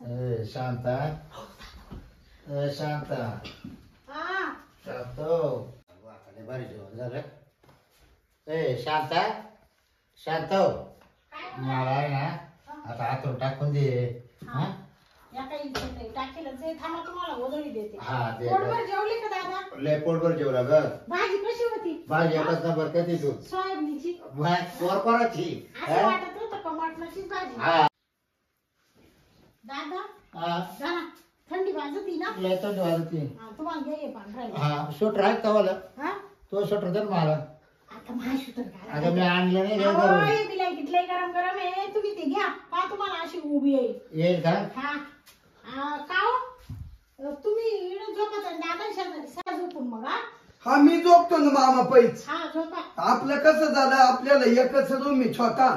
शांता शांता शांतो आता बरं जेवण झालं. शांता शांतो मला आहे ना आता हातून टाकून दे. लय पोटभर जेवला ग. भाजी कशी होती? भाजी एकच नंबर. कधी तू सोयाबीनची कोरकोराची वाटत होतं का मटणाचीच भाजी. दादा थंडी वाजती ना? लय थंडी वाजती. तुम्हाला घे पांढरा. हा स्वेटर आहे का मला? तो स्वेटर दे मला. आता महाशुतर घाला. अगं मी आणलं नाही रे घरून. ओय बिलाय कितले गरम गरम आहे. तुम्ही ते घ्या. पा तुम्हाला अशी उभी येईल का? हा काओ तुम्ही इकडे झोपत आणि दादा शेजारी सहा झोपून मग. हा मी झोपतो ना मामा पैच. हा झोपा. आपलं कसं झालं आपल्याला एकच रूम आहे छोटा.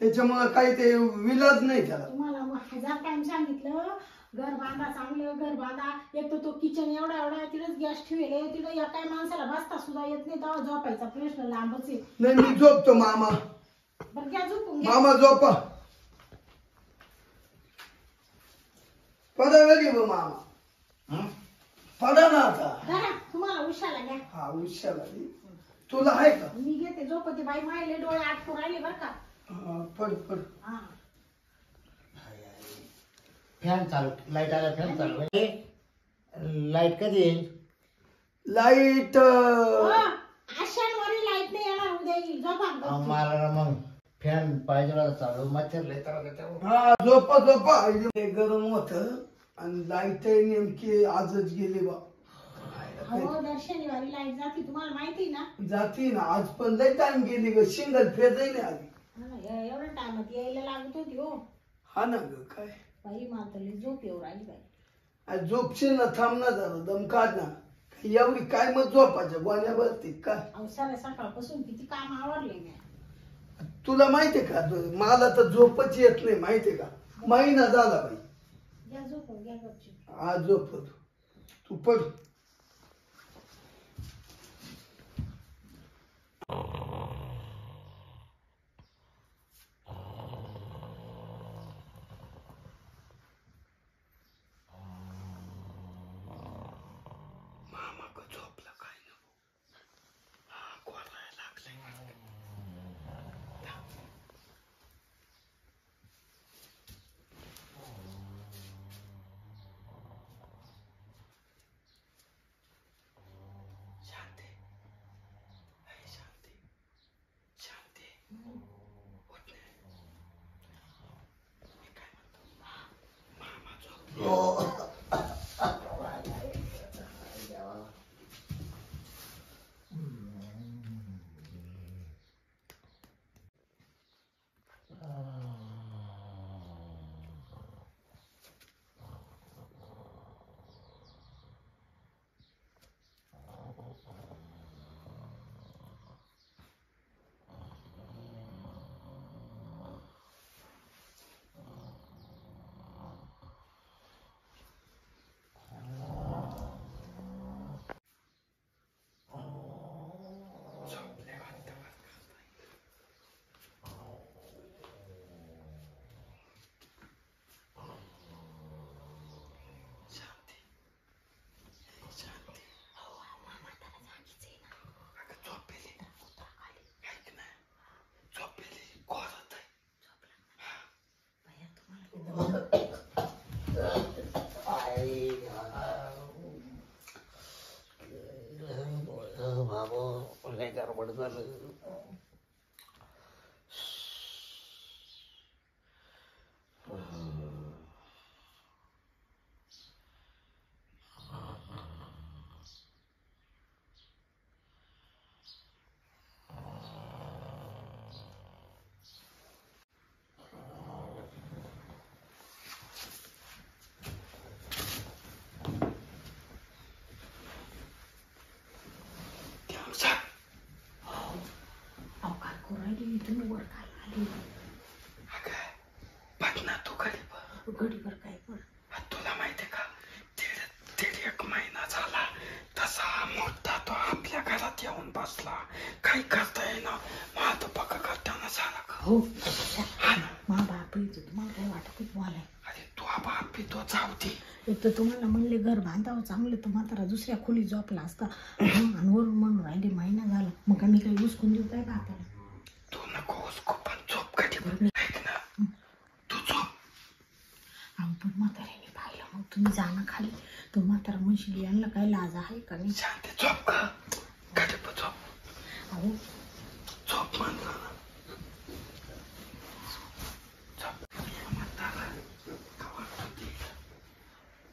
त्याच्यामुळे काही ते विलाज नाही त्याला. तुम्हाला 1000 टाइम सांगितलं घर बांधा चांगलं घर बांधा. एक तो किचन एवढा एवढा तिथेच गॅस ठेवले तिथं एका माणसाला बसता सुद्धा येत नाही. तेव्हा झोपायचा प्रश्न लांबच आहे. नाही मी झोपतो मामा. बरं घ्या झोपून मामा झोपा. पडा वेळी मामा पडा ना आता. तुम्हाला उशाला घ्या. हा उशाला तुला आहे का? मी घेते झोपती बाई मायले डोळे आटकून राहिले बर का. पड पड. फॅन चालू लाईट आला. फॅन चालू. लाईट कधी येईल? लाईट शनिवारी लाईट नाही येणार उद्या येईल. झोपा. मला मग फॅन पाहिजे चालू. मच्छर लय तर. हा झोपा झोपा. गरम होत आणि लाईट नेमकी आजच गेली बा. दर शनिवारी लाईट जाते तुम्हाला माहिती ना? जाती ना. आज पण लय टाइम गेली ग. सिंगल फेज नाही आली. एवढ्या टायमात यायला लागत होती हो. हा ना ग काय बाई मातली झोप येऊ राहिली बाई. झोपशील ना. थांब ना जरा दम काढ ना. एवढी काय मग झोपाच्या गोण्यावरती काय? अवसाला सकाळपासून किती काम आवरले मी. तुला माहितीये का मला तर झोपच येत नाही माहितीये का. महिना झाला बाई. घ्या झोपून घ्या गपची. आज झोपत तू पड. गडबड झालं. घडीभर काय पण तुला माहितीये का दीड एक महिना झाला तसा मोठा तो आपल्या घरात येऊन बसला. काही करता येईना. माझं पक्का करताना झाला का? हो मा बाप तुम्हाला काय वाटत मला? अरे तू बाप पितो जाऊ दे. एक तर तुम्हाला म्हणले घर बांधावं चांगलं तर म्हातारा दुसऱ्या खोलीत झोपला असता. आणि वरून म्हणून राहिले महिना झाला मग आम्ही काही उसकून देऊ काय बापाला. तू नको उसको पण झोप कधी ऐक ना तू झोप. अहो पण म्हाताऱ्याने पाहिलं मग तुम्ही जाणं खाली तो म्हातारा म्हणशील यांना काय लाज आहे का नाही. शांती झोप का कधी पण झोप. अहो झोप म्हणलं ना झोप. म्हातारा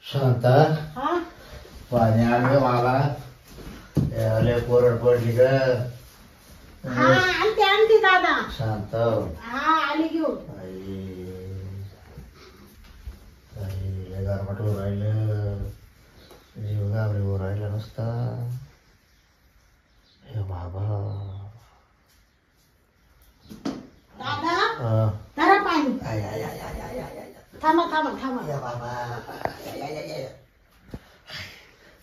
शांता हा पाणी आणलं मला लय कोरड पडली ग. हा आणते आणते दादा. शांत हा आली घेऊन. लय गारमाट होऊन राहिलं जीव घाबरी होऊन राहिला नुसता. हे बाबा दादा धरा पाणी. I I I I I I I थांबा थांबा थांबा. या बाबा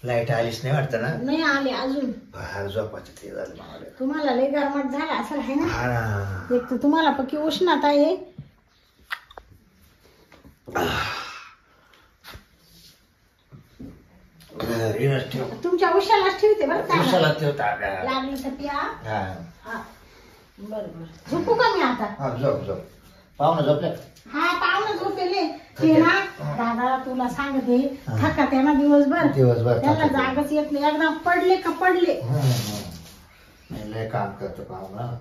लाईट आलीच नाही वाटतं ना. नाही आले अजून. बाहेर झोपायचं ते झालं मला. तुम्हाला लय गरमाट झाला असेल आहे ना. हा ना. एक तर तुम्हाला पक्की उष्णता आहे. घरी नसते तुमच्या उशालाच ठेवते बरं का. दिवसाला ठेवता लागली तर प्या. हा हा बरं बरं झोपू का मी आता. हा झोप झोप पाहुणं झोपले. हा पाहुणं झोपेले ते ना. दादा तुला सांगते थका त्यांना दिवसभर त्याला जागच येत नाही. एकदम पडले का पडले. लय काम करतो पाहुणं.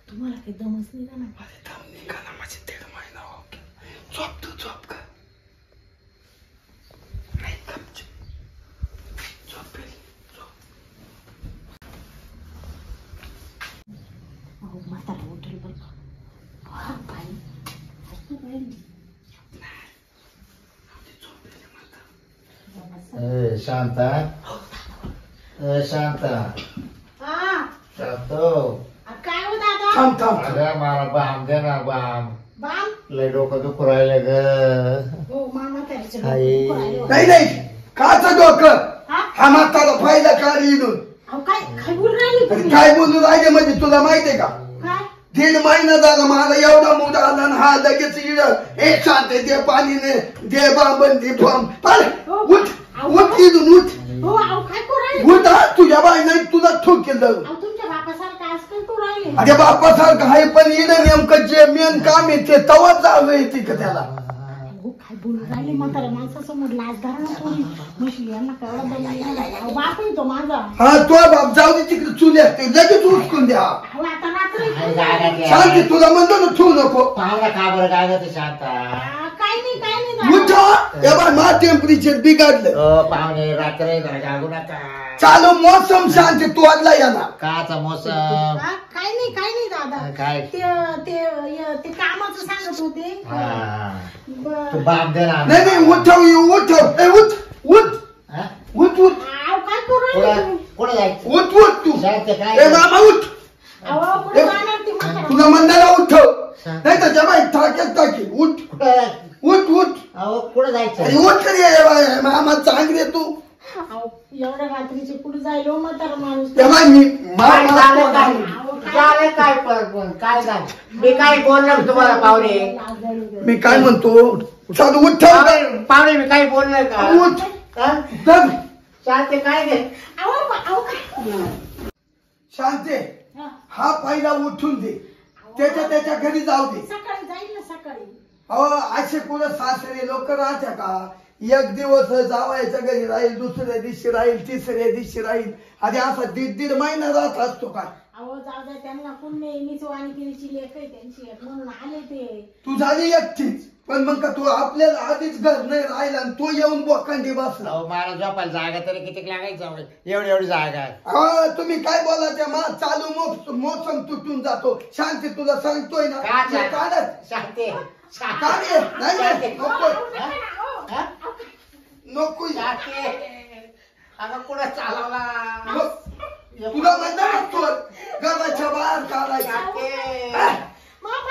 तुम्हाला काही दमच नाही का ना. माझे दम निघाला माझे 1.5 महिना हो गया. झोप तू झोप का नाही कमचे झोप झोप. अहो म्हातारा उठेल बरं का. हा पाणी असं पाहिजे. शांता शांता हा शांतो काय हो दादा. थांब थांब अगं मला बाम दे ना बाम. बाम. लय डोकं दुखू राहिलं ग. हो मामा त्याचे आई. नाही नाही काचं डोकं. हा म्हातारा फायदा का इथून. अहो काय काय बोल राहिली तुम्ही. काय बोलू राहिले म्हणजे तुला माहितीये का. काय 1.5 महिना झाला मला एवढा मूड आला आणि हा लगेच इड एक शांत दे पाणीने दे बाबंदी फॉर्म उठ उठ इथून उठ. हो अहो काय करू राहिली. उठ हा तुझ्या बाई नाही तुला ठोक केलं. अहो तुमच्या बापासारखं आज काय करू राहिले. अरे बापासारखं आहे पण इड नेमकं जे मेन काम आहे ते तवाच जावं येते का त्याला. अहो काय बोलून राहिले म्हाताऱ्या माणसासमोर लाज धरा ना थोडी. म्हशी यांना कळलं दम नाही लागला. अहो बाप आहे तो माझा. हा तो बाप जाऊ दे तिकडे चुले असते लगेच उचकून द्या. अहो आता रात्री शांती तुला म्हणतो ना ठेवू नको. पाहुणा का बरं काय करते शांता. काय नाही काय नाही दादा. उठा या बाय मा टेम्परेचर बिघडलं. पाहुणे रात्र जागू नका. चालू मोसम शांती तू आदला या ना. काचा मोसम हा, काय नाही दादा. काय ते ते कामाचं सांगत होते. तू बाप दे ना. नाही नाही उठव उठव ए उठ उठ हा? उठ उठ अहो काय करू राहिले तुम्ही. कुठं जायचं उठ उठ तू शांत काय ए मामा उठ. अहो कुठे जाणार ती म्हातारा. तुला मंदाला उठव नाही तर जमाई टाकेत टाकी उठ कुठं उठ उठ. अहो कुठं अरे जायचं. उठ रे मामा चांगले तू. अहो एवढ्या रात्रीचे कुठे जाईल हो म्हातारा माणूस. तेव्हा मी काय झालं काय अहो, झालं काय काय झालं. मी काय बोलणार तुम्हाला पाहुणे. मी काय म्हणतो चालू उठव पाहुणे मी काही बोलणार का. उठ हा? दम शांत काय दे. अहो काय. शांते हा, हा पहिला उठून दे त्याच्या घरी जाऊ दे. सकाळी जाईल ना सकाळी. अहो असे कुठं सासरे लोक राहत्या का एक दिवस जावायच्या घरी राहील, दुसऱ्या दिवशी राहील, तिसऱ्या दिवशी राहील, आणि असा 1.5 महिना राहत असतो काय. अहो जाऊ द्या, त्यांना कोण नेहमीच वाणिकीची लेख आहे त्यांची म्हणून आले ते. तू झाली एकटीच, पण मग का तू आपल्याला आधीच घर नाही राहिला आणि तो येऊन बोकांडी बसला. अहो मला झोपायला जागा तरी किती लागायचं एवढी जागा आहे. हा तुम्ही काय बोला त्या मा चालू मोसम तुटून जातो. शांती तुला सांगतोय ना, का हे काढत शांती काढ हे. नाही नाही, नको हा? नको. शांती अगं कुठं चालवला तुला म्हणतो घराच्या बाहेर काढायचं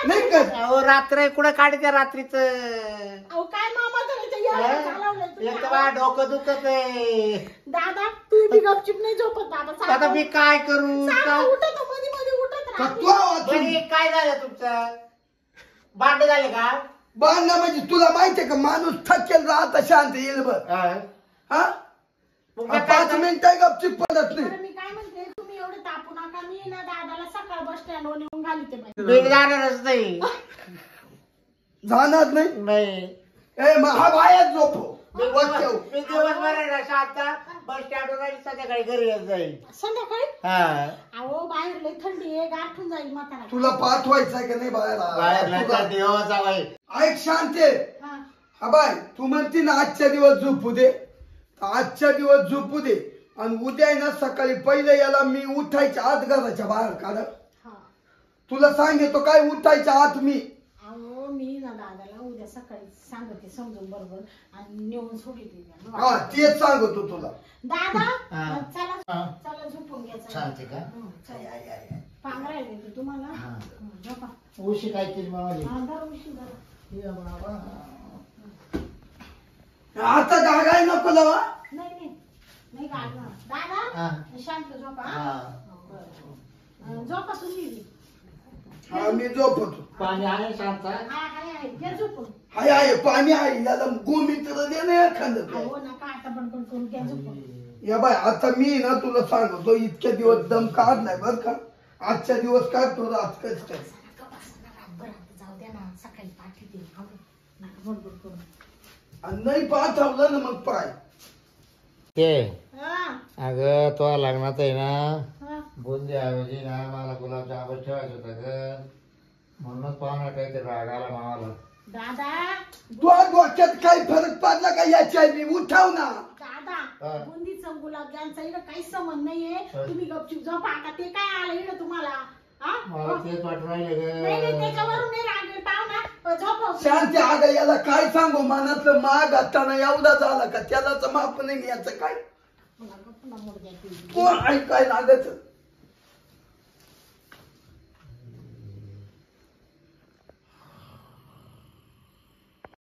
नाही का. अहो रात्र कुठं काढते रात्रीच अहो काय मामा करायचं चालवलं एक तर डोकं दुखत आहे. दादा तू बी गपचिप नाही झोपत दादा. आता मी काय करू उठत मध्ये मध्ये उठत का राहते. तू आवाज बरी, काय झालं तुमचं भांडे झाले का बांधणं म्हणजे तुला माहितीये का माणूस थकेल राहता शांत येईल बर. हा मग काय 5 मिनिटं गपचीप पडत नाही. बरं, मी काय म्हणते तुम्ही एवढे तापू नका. मी ना दादाला सकाळ बस स्टँडवर नेऊन घालते बाई. मी जाणारच नाही. जाणार नाही. नाही ए मग हा बाहेर झोपो. मी दिवसभर आहे ना शांता बस स्टँडवर आणि संध्याकाळी घरी येत जाईल. संध्याकाळी हा अहो बाहेर लई थंडी आहे, गारठून जाईल म्हातारा. तुला पाठवायचंय का नाही बाहेर बाहेर नाही देवाचा बाई. ऐक शांते. हा. हा बाय तू म्हणती ना आजच्या दिवस झोपू दे, आजच्या दिवस झोपू दे, आणि उद्या आहे ना सकाळी पहिले याला मी उठायच्या आत घराच्या बाहेर काढ. हा. तुला सांगतो काय उठायच्या आत मी. अहो मी ना दादाला उद्या सकाळी सांगते समजून बरोबर आणि नेऊन सोडते. हा तेच सांगतो तुला. दादा हा. चला हा. चला झोपून घ्या. शांती का पांघरा आहे ते तुम्हाला. हा. झोपा. उशी काय केली मामाली हा, जरा उशीर झाला. आता गागाय नको लावा. नाही नाही गाडणार. दादा शांत झोपा. हा. बरं. झोपा तुम्ही बी. हा मी झोपतो. पाणी आहे शांता आहे घ्या झोपून. हाय आहे पाणी आहे, याला गोमित्र दे ना एखादं. अहो नका आता बडबड करून घ्या झोपून. या बाय आता मी ना तुला सांगतो इतक्या दिवस दम काढलाय बर का. आजच्या दिवस काढतो रात कच काय. बरं आता जाऊ द्या ना, सकाळी पाठवते. नका बडबड करून. आणि नाही पाठवलं ना मग पाय. ते हा, अगं तो लग्नात आहे ना हा. बुंदी ऐवजी ना मला गुलाबजाम ठेवायचं होतं ग, म्हणूनच पाहुणा काहीतरी राग आला मामाला. दादा तुझ्या डोक्यात काही फरक पडला का याच्या मी उठाव ना. दादा हा. बुंदीचं गुलाबजामचा इकडं काही संबंध नाहीये. हा. तुम्ही गपचूप झोपा. आता ते काय आलं इकडं तुम्हाला. हा? मला तेच वाटून राहिले नाही नाही ग. त्याच्यावरून नाही राग पाहुणा झोपा. शांती अगं याला काय सांगू मनातलं माग असताना एवढा झाला का त्यालाच माप नाही याचं काय. पुन्हा मोड द्या. तू ऐकाय लागत